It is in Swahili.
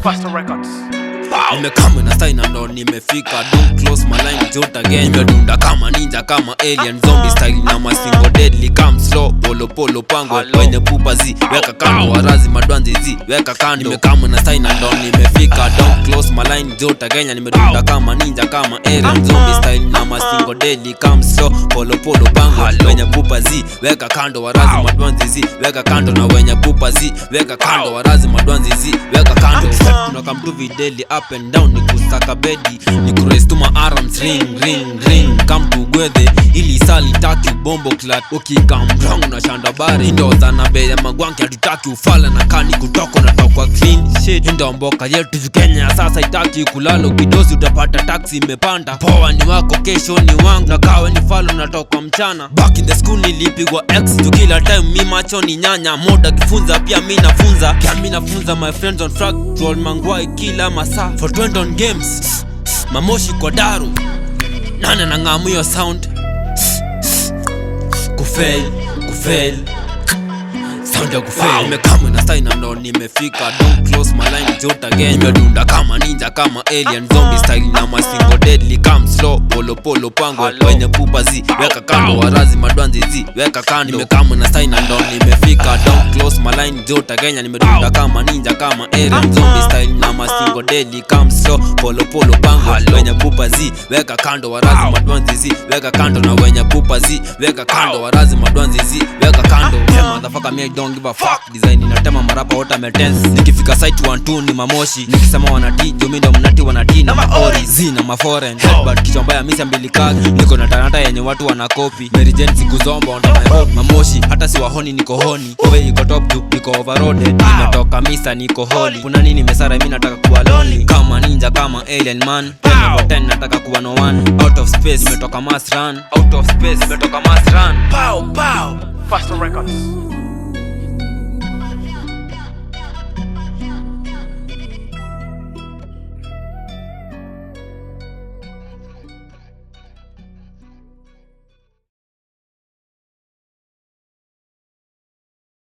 Faster Records. Nimekama na style na ndo nimefika. Don't close my line jot again. Nimedunda kama ninja kama alien zombie style na masingo deadly. Come slow polo polo pango kwenye pupa zi weka kando warazi madwanzi zi weka kando. Nimekama na style na ndo nimefika. Don't close my line jot again. Nimedunda kama ninja kama alien zombie style na masingo deadly. Come slow polo polo pango kwenye pupa zi weka kando warazi madwanzi zi weka kando na wenye pupa zi weka kando warazi madwanzi zi weka kando. Tunakam tu videli up and down ni kusaka bedi ni kuraise to my arms ring ring ring. Come to gwethe ili sali taki bombo clat ukikam wrong na shanda bari ndo zana bele magwanki hatutaki ufala na kani kutoko na tokwa clean shit ndo mboka yetu Kenya sasa itaki kulala ukidosi utapata taxi imepanda poa ni wako kesho ni wangu na kawe ni falo natoka mchana. Back in the school nilipigwa X to kila time mi macho ni nyanya moda kifunza pia mi nafunza my friends on track troll mangwai kila masaa for 20 on games mamoshi kwa daru nane na ngamu yo sound kufail sound ya kufail. Nimekama na style na ndo nimefika. Don't close my line jot again. Nimedunda kama ninja kama alien zombie style na masingo deadly. Come slow polo polo pango kwenye pupa zi weka kando warazi madwanzi zi weka kando. Nimekama na style na ndo nimefika. Don't close my line jot again. Nimedunda kama ninja kama alien zombie style na masingo deadly. Come slow polo polo pango kwenye pupa zi weka kando warazi madwanzi zi weka kando na wenye pupa zi weka kando warazi madwanzi zi weka kando. Hey motherfucker me don't give a fuck. Design inatema marapa hota metense. Nikifika site 1-2 ni mamoshi. Nikisema wanati jomindo mnati wanati na maori zi na maforeign but kichwa mbaya misi mbili kagi. Niko na talanta yenye watu wanakopi. Mary Jane sikuzomba on my road mamoshi hata si wahoni niko honi. Kowe iko top juu niko overloaded. Nimetoka misa niko holy. Kuna nini mesara mimi nataka kuwa lonely. Kama ninja kama alien man 10/10 nataka kuwa no one. Out of space nimetoka mass run. Pow pow. Faster Records.